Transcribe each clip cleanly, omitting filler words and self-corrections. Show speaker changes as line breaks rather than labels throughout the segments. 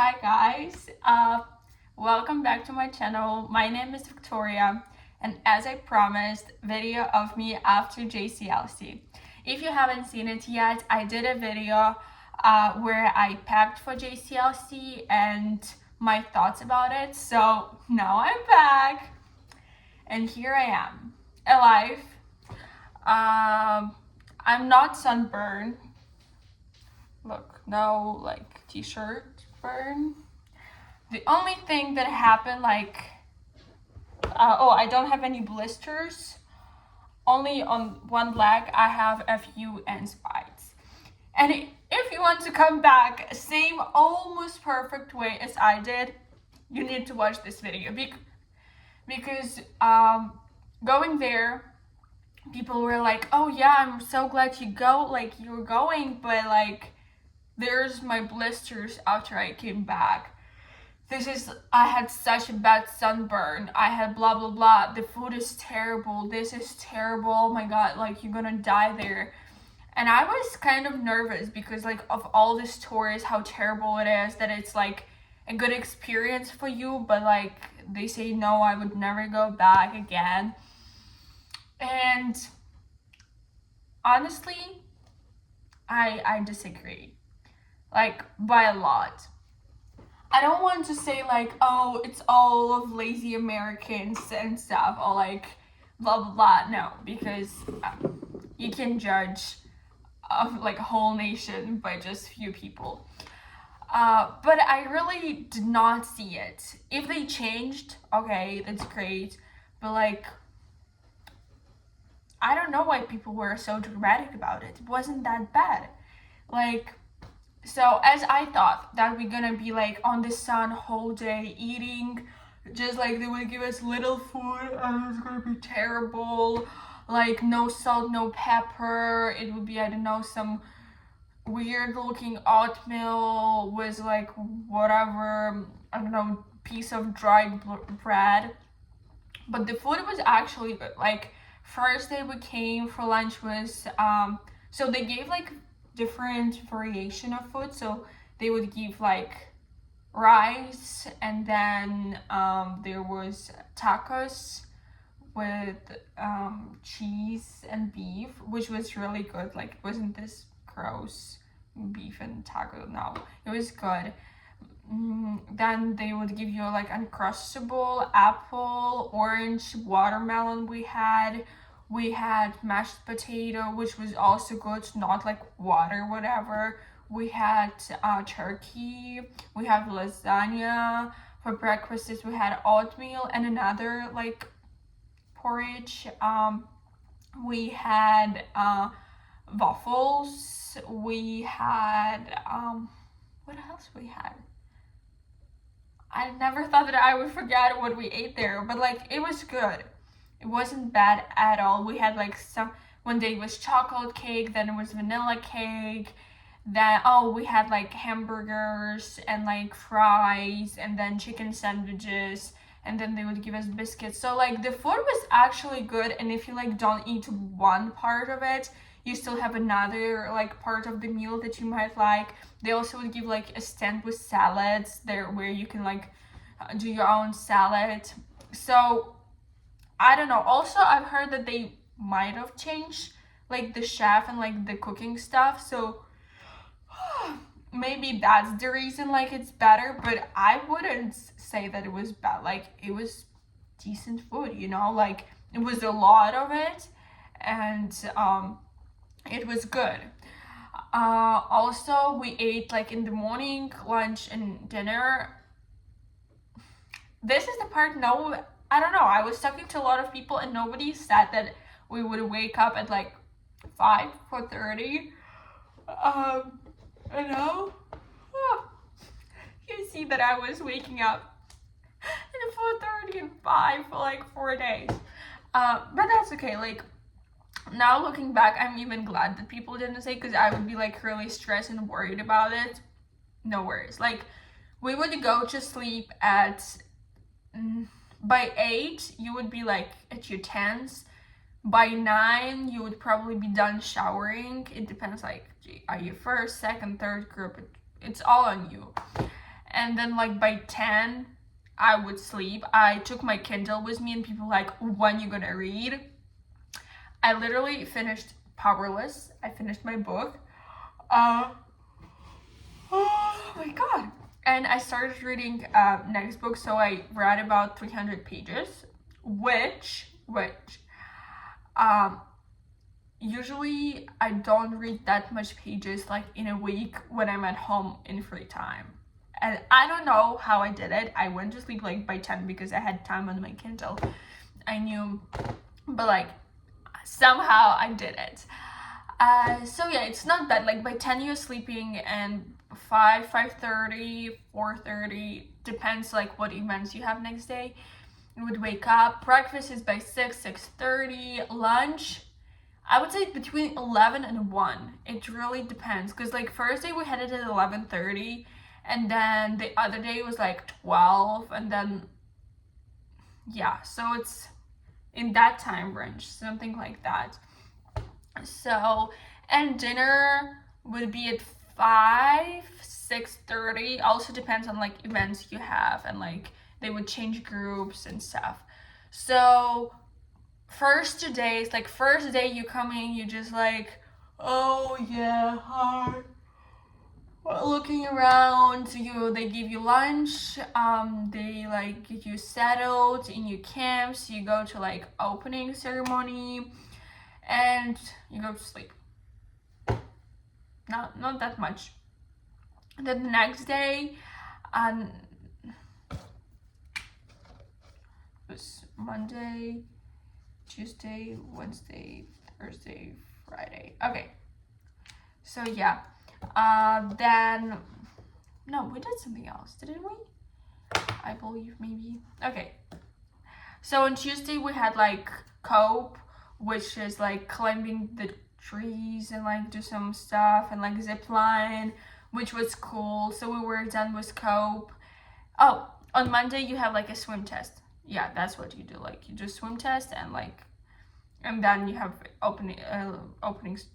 Hi guys, welcome back to my channel. My name is Victoria, and as I promised, video of me after JCLC. If you haven't seen it yet, I did a video where I packed for JCLC and my thoughts about it. So now I'm back and here I am, alive. I'm not sunburned. Look, no like t-shirt burn. The only thing that happened, I don't have any blisters. Only on one leg I have a few ants bites. And if you want to come back same almost perfect way as I did, you need to watch this video because going there, people were like, oh yeah, I'm so glad you're going, but there's my blisters after I came back. I had such a bad sunburn. I had blah blah blah. The food is terrible. This is terrible. Oh my god, you're gonna die there. And I was kind of nervous because of all the stories, how terrible it is, that it's a good experience for you, but they say no, I would never go back again. And honestly, I disagree. By a lot. I don't want to say oh, it's all of lazy Americans and stuff, or blah blah blah. No, because you can judge a whole nation by just few people. But I really did not see it. If they changed, okay, that's great. But I don't know why people were so dramatic about it. It wasn't that bad. So as I thought that we're gonna be on the sun whole day eating, just they would give us little food and it's gonna be terrible, no salt, no pepper. It would be, I don't know, some weird looking oatmeal with whatever, I don't know, piece of dried bread. But the food was actually good. First day we came for lunch was so they gave different variation of food. So they would give rice, and then there was tacos with cheese and beef, which was really good. It wasn't this gross beef and taco. No, it was good. Then they would give you uncrustable apple, orange, watermelon. We had mashed potato, which was also good, not water, whatever. We had turkey. We have lasagna. For breakfast, we had oatmeal and another porridge. We had waffles. We had what else we had? I never thought that I would forget what we ate there, but it was good. It wasn't bad at all. We had one day was chocolate cake, then it was vanilla cake, then we had hamburgers and fries, and then chicken sandwiches, and then they would give us biscuits. So the food was actually good, and if you don't eat one part of it, you still have another part of the meal that you might like. They also would give a stand with salads there where you can do your own salad. So I don't know. Also, I've heard that they might have changed the chef and the cooking stuff. So maybe that's the reason it's better, but I wouldn't say that it was bad. It was decent food, it was a lot of it, and it was good. Also, we ate in the morning, lunch, and dinner. This is the part, no, I don't know. I was talking to a lot of people and nobody said that we would wake up at 4:30. You know? You see that I was waking up at 4:30 and 5 for 4 days. But that's okay. Now looking back, I'm even glad that people didn't say, because I would be really stressed and worried about it. No worries. We would go to sleep at by 8 you would be at your tents. By 9 you would probably be done showering. It depends, are you first, second, third group? It's all on you. and then like by 10 I would sleep. I took my Kindle with me, and people were like, when you gonna read? I literally finished Powerless. I finished my book. Oh my god. And I started reading next book, so I read about 300 pages, which usually I don't read that much pages like in a week when I'm at home in free time. And I don't know how I did it. I went to sleep like by 10 because I had time on my Kindle. I knew, but like somehow I did it. So yeah, it's not bad. Like by 10 you're sleeping, and 5:30, 4:30, depends like what events you have next day. You would wake up. Breakfast is by 6:30. Lunch, I would say between 11 and 1. It really depends, because like first day we had it at 11:30, and then the other day was like 12, and then yeah, so it's in that time range, something like that. So, and dinner would be at 6:30. Also depends on like events you have, and like they would change groups and stuff. So first 2 days, like first day you come in, you just like, oh yeah, hi, looking around. They give you lunch, they like get you settled in your camps. You go to like opening ceremony, and you go to sleep. Not that much. Then the next day, it was Monday, Tuesday, Wednesday, Thursday, Friday. Okay. So yeah. Then no, we did something else, didn't we? I believe maybe. Okay. So on Tuesday we had like cope, which is like climbing the trees and like do some stuff, and like zip line, which was cool. So we were done with cope. Oh, on Monday you have like a swim test. Yeah, that's what you do. Like you do swim test, and then you have opening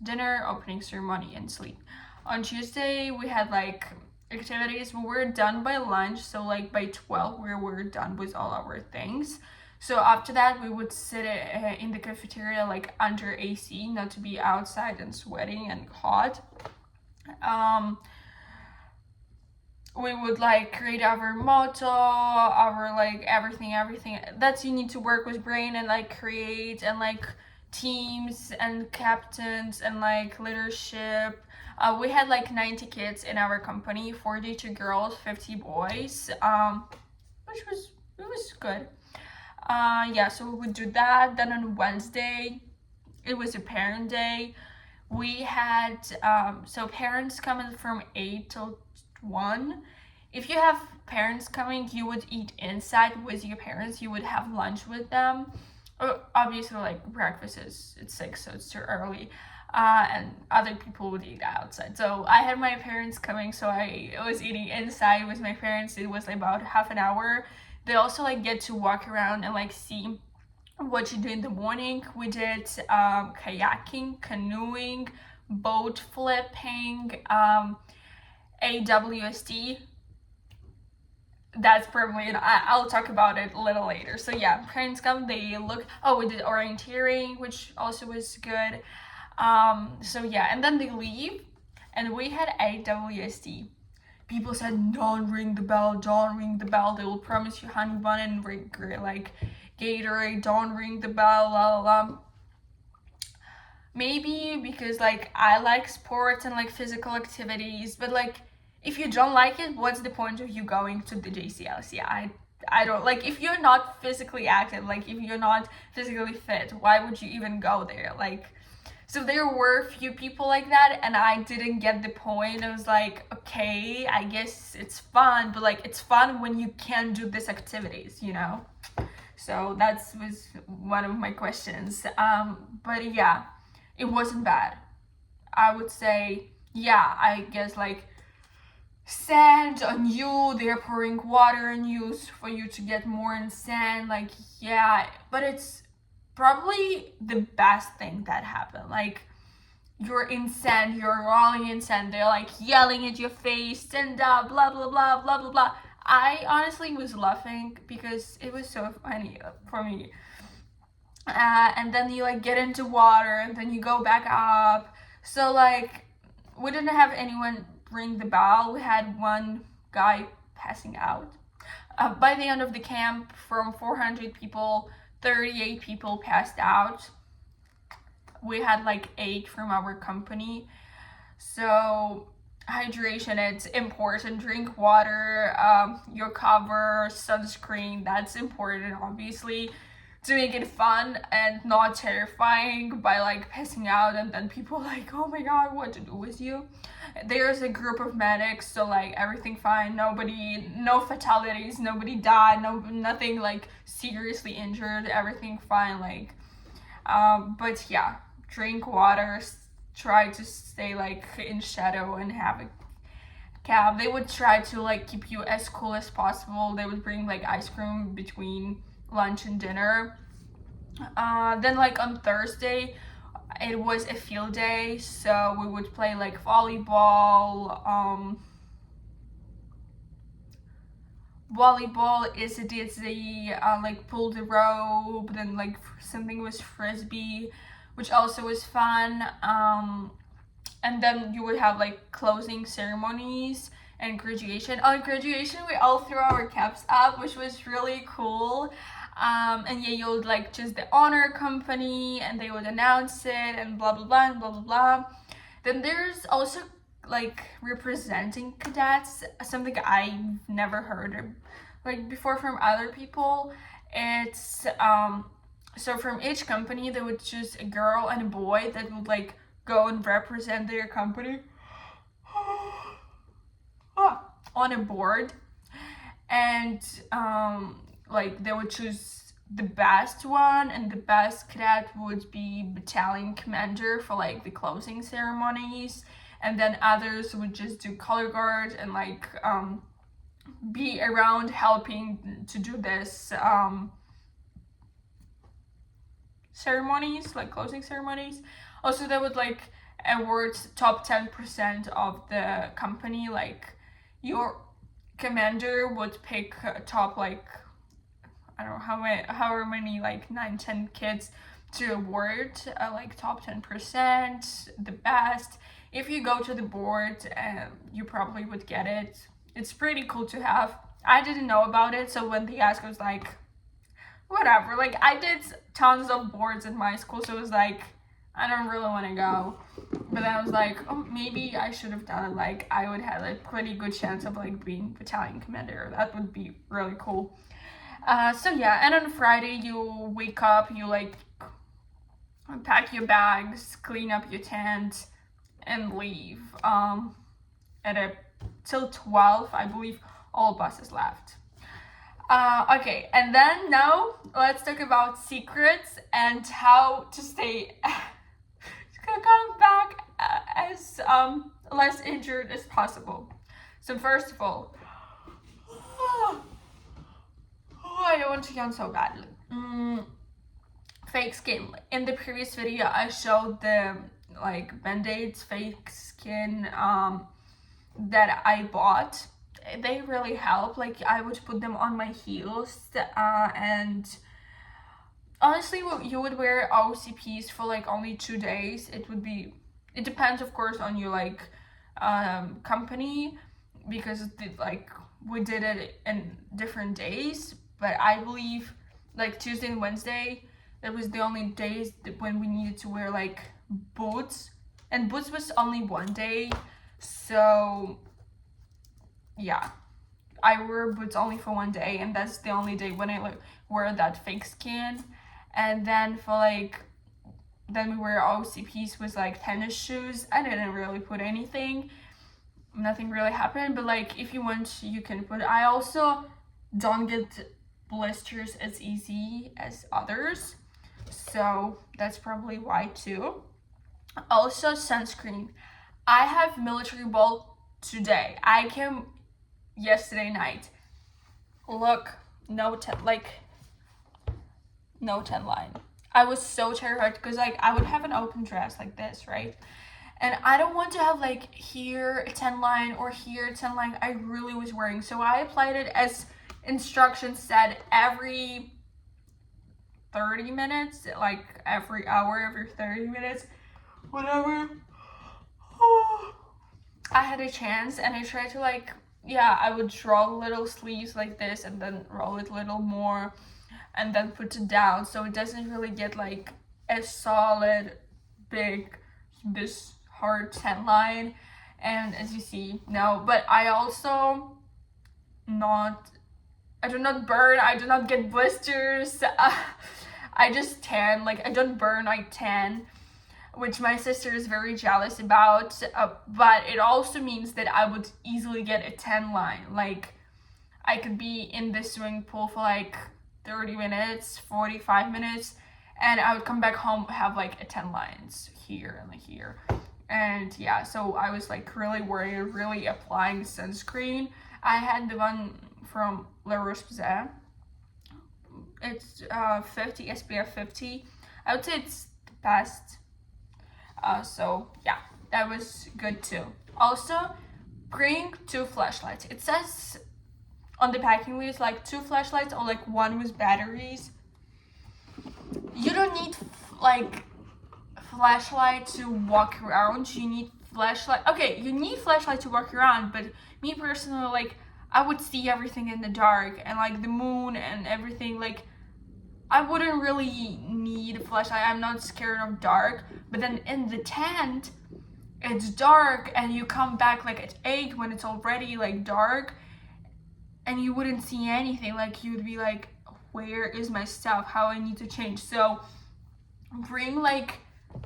dinner, opening ceremony, and sleep. On Tuesday we had like activities. We were done by lunch, so like by 12 we were done with all our things. So after that we would sit in the cafeteria like under AC, not to be outside and sweating and hot. We would like create our motto, our like everything that you need to work with brain and like create, and like teams and captains and like leadership. We had like 90 kids in our company, 42 girls, 50 boys, which was good. Yeah, so we would do that. Then on Wednesday, it was a parent day. We had so parents coming from 8 till 1. If you have parents coming, you would eat inside with your parents. You would have lunch with them. Obviously, like breakfast is at 6, so it's too early. And other people would eat outside. So I had my parents coming, so I was eating inside with my parents. It was like about half an hour. They also like get to walk around and like see what you do in the morning. We did kayaking, canoeing, boat flipping, AWSD. That's probably, and I'll talk about it a little later. So yeah, parents come, they look. Oh, we did orienteering, which also was good. So yeah, and then they leave, and we had AWSD. People said, don't ring the bell, they will promise you honey bun and like Gatorade, don't ring the bell, la la la. Maybe because like I like sports and like physical activities, but like if you don't like it, what's the point of you going to the JCLC? I don't, like, if you're not physically active, like if you're not physically fit, why would you even go there? Like, so there were a few people like that, and I didn't get the point. I was like, okay, I guess it's fun, but like it's fun when you can do these activities, you know? So that was one of my questions. But yeah, it wasn't bad. I would say, yeah, I guess like sand on you, they're pouring water on you for you to get more in sand, like, yeah, but it's probably the best thing that happened. Like, you're in sand, you're rolling in sand, they're like yelling at your face, stand up, blah blah blah blah blah blah. I honestly was laughing because it was so funny for me. And then you like get into water and then you go back up. So like we didn't have anyone ring the bell. We had one guy passing out. By the end of the camp, from 400 people, 38 people passed out. We had like 8 from our company. So hydration, it's important. Drink water, your cover, sunscreen, that's important, obviously, to make it fun and not terrifying by like passing out and then people like, oh my god, what to do with you. There's a group of medics, so like everything fine, no fatalities, nobody died, nothing like seriously injured, everything fine, like but yeah, drink water, try to stay like in shadow and have a cab. They would try to like keep you as cool as possible. They would bring like ice cream between lunch and dinner. Then like on Thursday it was a field day, so we would play like volleyball. Volleyball is like pull the rope, then like something was frisbee, which also was fun. And then you would have like closing ceremonies and graduation. On graduation we all threw our caps up, which was really cool. And yeah, you would like choose the honor company and they would announce it and blah blah blah and blah blah blah. Then there's also like representing cadets, something I've never heard like before from other people. It's so from each company they would choose a girl and a boy that would like go and represent their company on a board, and like they would choose the best one, and the best cadet would be battalion commander for like the closing ceremonies, and then others would just do color guard and like be around helping to do this ceremonies, like closing ceremonies. Also they would like award top 10% of the company, like your commander would pick top like I don't know however many like 9-10 kids to award like top 10%, the best. If you go to the board, you probably would get it. It's pretty cool to have. I didn't know about it, so when they asked, I was like, whatever. Like I did tons of boards in my school, so it was like, I don't really want to go. But then I was like, oh, maybe I should have done it. Like I would have a pretty good chance of like being battalion commander. That would be really cool. So yeah, and on Friday you wake up, you like pack your bags, clean up your tent, and leave. Till 12, I believe, all buses left. Okay, and then now let's talk about secrets and how to stay come back as less injured as possible. So first of all, I don't want to yawn so badly. Fake skin. In the previous video, I showed the like band-aids, fake skin that I bought. They really help. Like I would put them on my heels, and honestly, you would wear OCPs for like only 2 days. It depends of course on your like company, because like we did it in different days, but I believe like Tuesday and Wednesday, it was the only days when we needed to wear like boots, and boots was only 1 day. So yeah, I wear boots only for 1 day, and that's the only day when I like wear that fake skin. And then then we wear OCPs with like tennis shoes. I didn't really put anything, nothing really happened, but like if you want you can put. I also don't get blisters as easy as others, so that's probably why too. Also sunscreen. I have military ball today. I came yesterday night. Look, no tan line. I was so terrified because like I would have an open dress like this, right? And I don't want to have like here a 10 line or here a 10 line. I really was worrying. So I applied it as instructions said every 30 minutes, like every hour, every 30 minutes, whatever. I had a chance and I tried to like, yeah, I would draw little sleeves like this and then roll it a little more and then put it down so it doesn't really get like a solid big this hard 10 line. And as you see, no, but I also I do not burn, I do not get blisters. I just tan, like I don't burn, I tan, which my sister is very jealous about, but it also means that I would easily get a 10 line. Like I could be in the swimming pool for like 30 minutes, 45 minutes, and I would come back home, have like a 10 lines here and here. And yeah, so I was like really worried, really applying sunscreen. I had the one from La Roche-Posay. It's 50 SPF 50. I would say it's the best. So yeah, that was good too. Also, bring 2 flashlights. It says on the packing list like 2 flashlights or like 1 with batteries. You don't need like flashlight to walk around. You need flashlight. Okay, you need flashlight to walk around, but me personally, like I would see everything in the dark and like the moon and everything. Like I wouldn't really need a flashlight. I'm not scared of dark. But then in the tent, it's dark and you come back like at 8 when it's already like dark and you wouldn't see anything. Like you'd be like, where is my stuff? How I need to change. So bring like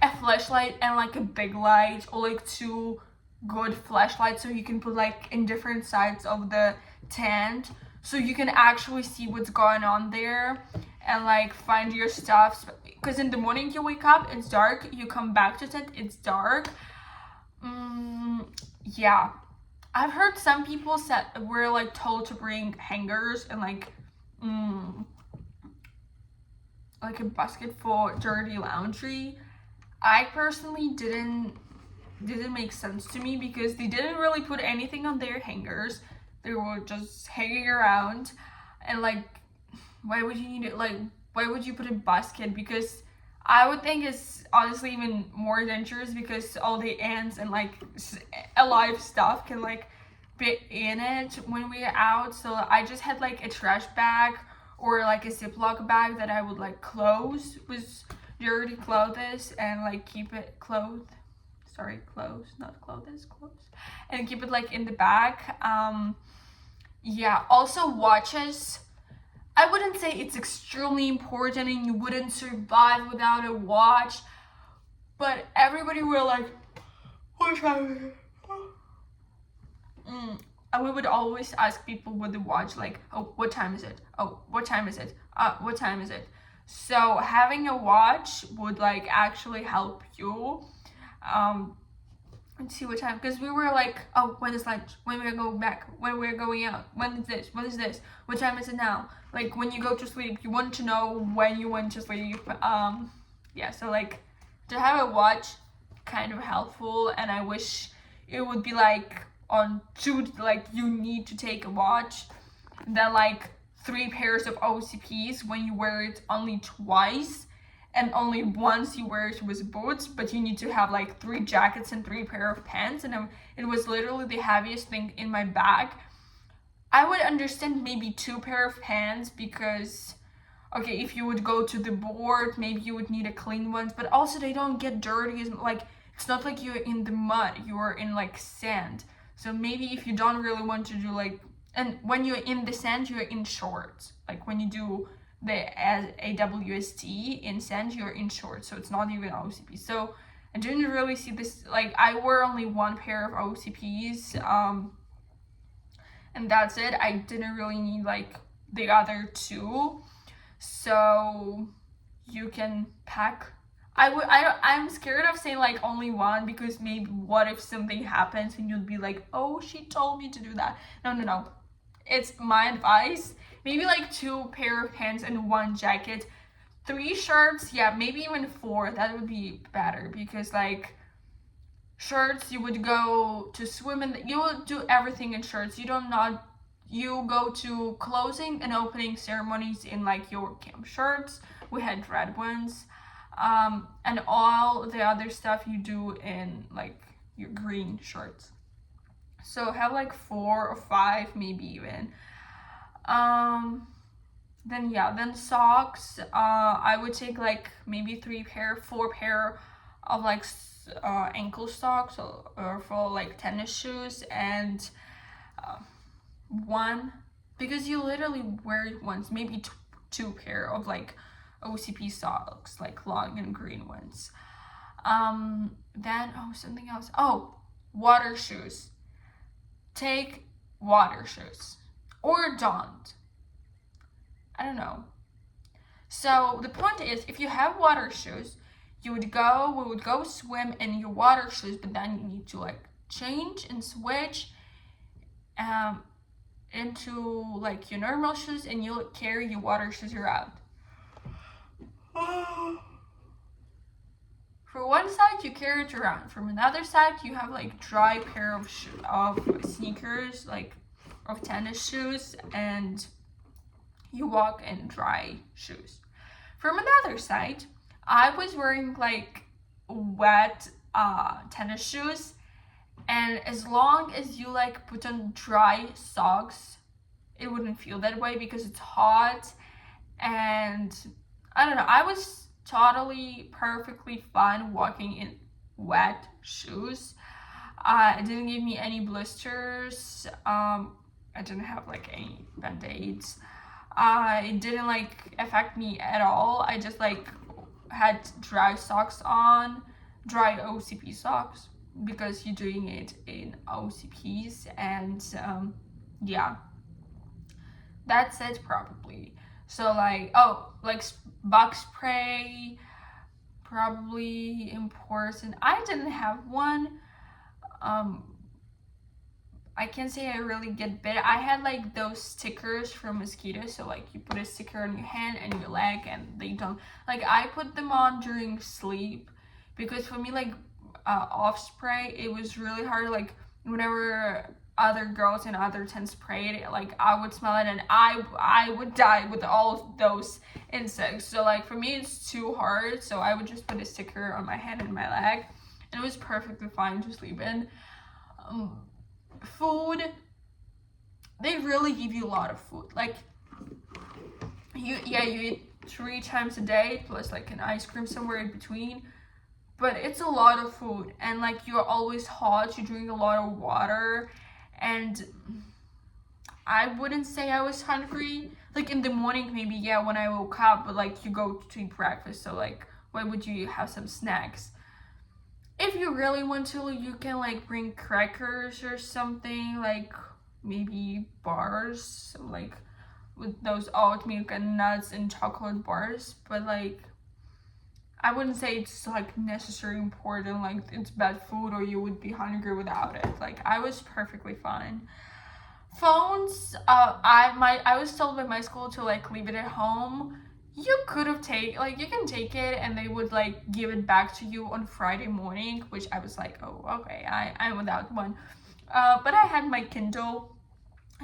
a flashlight and like a big light or like 2 good flashlights so you can put like in different sides of the tent so you can actually see what's going on there and like find your stuff. Because in the morning you wake up, it's dark, you come back to tent, it's dark. Yeah, I've heard some people said were like told to bring hangers and like a basket for dirty laundry. I personally didn't make sense to me because they didn't really put anything on their hangers. They were just hanging around, and like why would you need it? Like why would you put a basket? Because I would think it's honestly even more dangerous because all the ants and like alive stuff can like be in it when we're out. So I just had like a trash bag or like a Ziploc bag that I would like close with dirty clothes and like keep it clothes, not clothes, and keep it like in the bag. Yeah, also watches. I wouldn't say it's extremely important and you wouldn't survive without a watch, but everybody were like, what time is it? And we would always ask people with the watch like, oh, what time is it? Oh, what time is it? What time is it? So having a watch would like actually help you and see what time, because we were like, oh, when is lunch? When we're going back? When we're going out? When is this? What is this? What time is it now? Like when you go to sleep, you want to know when you went to sleep. Yeah, so like to have a watch kind of helpful, and I wish it would be like on 2, like you need to take a watch, then like 3 pairs of OCPs when you wear it only twice, and only once you wear it with boots, but you need to have like 3 jackets and 3 pair of pants, and it was literally the heaviest thing in my bag. I would understand maybe 2 pair of pants because, okay, if you would go to the board, maybe you would need a clean ones, but also they don't get dirty. Like it's not like you're in the mud, you're in like sand. So maybe if you don't really want to do like, and when you're in the sand, you're in shorts. Like when you do the AWST in sand, you're in shorts, so it's not even OCP. So I didn't really see this, like I wore only 1 pair of OCPs, and that's it. I didn't really need like the other 2. So you can pack. I'm scared of saying like only 1, because maybe what if something happens and you'd be like, oh, she told me to do that. No. It's my advice. Maybe like 2 pair of pants and 1 jacket, 3 shirts, yeah, maybe even 4, that would be better, because like shirts, you would go to swim and you would do everything in shirts. You go to closing and opening ceremonies in like your camp shirts. We had red ones, and all the other stuff you do in like your green shirts. So have like 4 or 5, maybe even. Then socks. I would take like maybe 4 pair of like ankle socks, or for like tennis shoes, and one, because you literally wear it once, maybe 2 pair of like OCP socks, like long and green ones. Then something else. Water shoes. Take water shoes, or don't. I don't know. So the point is, if you have water shoes, we would go swim in your water shoes, but then you need to like change and switch into like your normal shoes, and you'll carry your water shoes around. For one side, you carry it around. From another side, you have like dry pair of sneakers, like of tennis shoes, and you walk in dry shoes. From another side, I was wearing like wet tennis shoes, and as long as you like put on dry socks, it wouldn't feel that way because it's hot. And I don't know, I was totally perfectly fine walking in wet shoes. It didn't give me any blisters. I didn't have like any band-aids. It didn't like affect me at all. I just like had dry socks on, dry OCP socks, because you're doing it in OCPs, and yeah, that's it probably. So like bug spray, probably important. I didn't have one. I can't say I really get bit. I had like those stickers for mosquitoes, so like you put a sticker on your hand and your leg, and they don't, like, I put them on during sleep, because for me like off spray, it was really hard. Like whenever other girls in other tents sprayed, like I would smell it and I would die with all those insects. So like for me it's too hard, so I would just put a sticker on my hand and my leg, and it was perfectly fine to sleep in. Food, they really give you a lot of food. Like you eat 3 times a day plus like an ice cream somewhere in between, but it's a lot of food, and like you're always hot, you drink a lot of water, and I wouldn't say I was hungry. Like in the morning maybe, yeah, when I woke up, but like you go to eat breakfast, so like why would you have some snacks? If you really want to, you can like bring crackers or something, like maybe bars, like with those oat milk and nuts and chocolate bars, but like I wouldn't say it's like necessary important, like it's bad food or you would be hungry without it. Like I was perfectly fine. Phones, I was told by my school to like leave it at home. You can take it and they would like give it back to you on Friday morning, which I was like, oh, okay, I'm without one. But I had my Kindle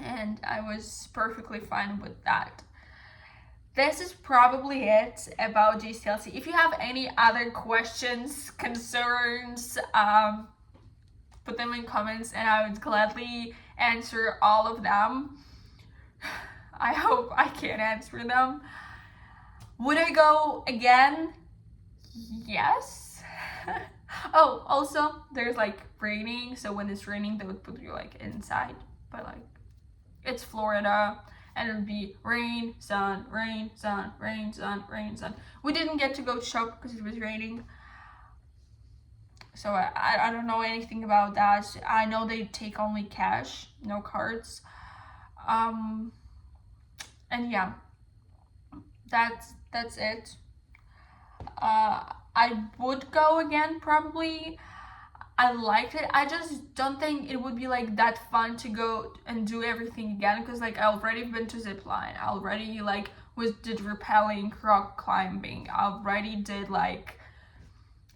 and I was perfectly fine with that. This is probably it about JCLC. If you have any other questions, concerns, put them in comments and I would gladly answer all of them. I hope I can answer them. Would I go again? Yes. Oh, also there's like raining, so when it's raining they would put you like inside, but like it's Florida and it would be rain, sun, rain, sun, rain, sun, rain, sun. We didn't get to go shop because it was raining, so I don't know anything about that. I know they take only cash, no cards. And yeah, that's it. I would go again probably. I liked it. I just don't think it would be like that fun to go and do everything again, because like I already been to zipline, I already like did rappelling, rock climbing. I already did like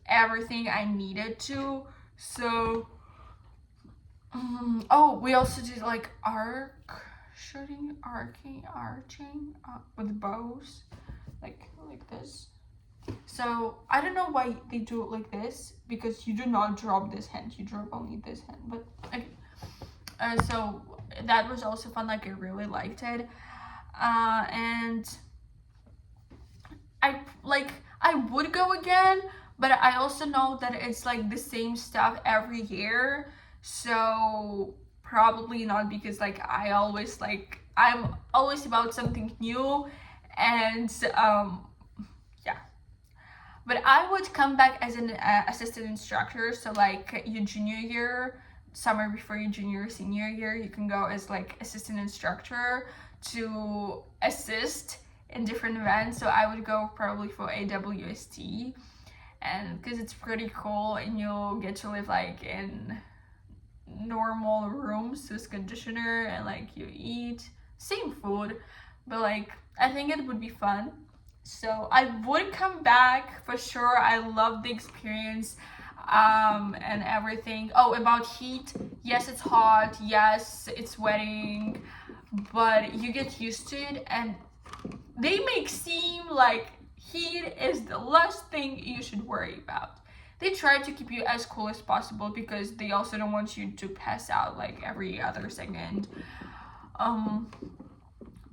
everything I needed to. So oh, we also did like arching with bows, like this. So I don't know why they do it like this, because you do not drop this hand, you drop only this hand. But okay. So that was also fun. Like I really liked it, and I would go again, but I also know that it's like the same stuff every year, so probably not, because like I'm always about something new, and yeah. But I would come back as an assistant instructor. So like your junior year, summer before your junior senior year, you can go as like assistant instructor to assist in different events. So I would go probably for AWST, and because it's pretty cool, and you'll get to live like in normal rooms with conditioner, and like you eat same food, but like I think it would be fun. So I would come back for sure. I love the experience, and everything. Oh, about heat, yes, it's hot, yes, it's sweating, but you get used to it, and they make seem like heat is the last thing you should worry about. They try to keep you as cool as possible, because they also don't want you to pass out like every other second.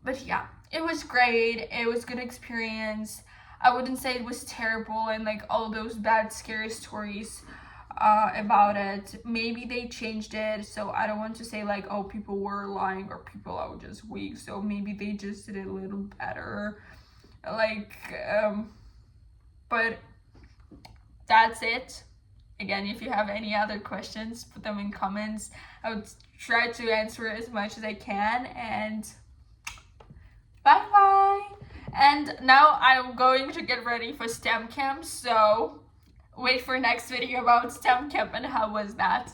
But yeah, it was great. It was good experience. I wouldn't say it was terrible and like all those bad scary stories about it. Maybe they changed it, so I don't want to say like, oh, people were lying or people are just weak. So maybe they just did it a little better, like but that's it. Again, if you have any other questions, put them in comments. I would try to answer as much as I can, and bye bye. And now I'm going to get ready for STEM camp, so wait for next video about STEM camp and how was that.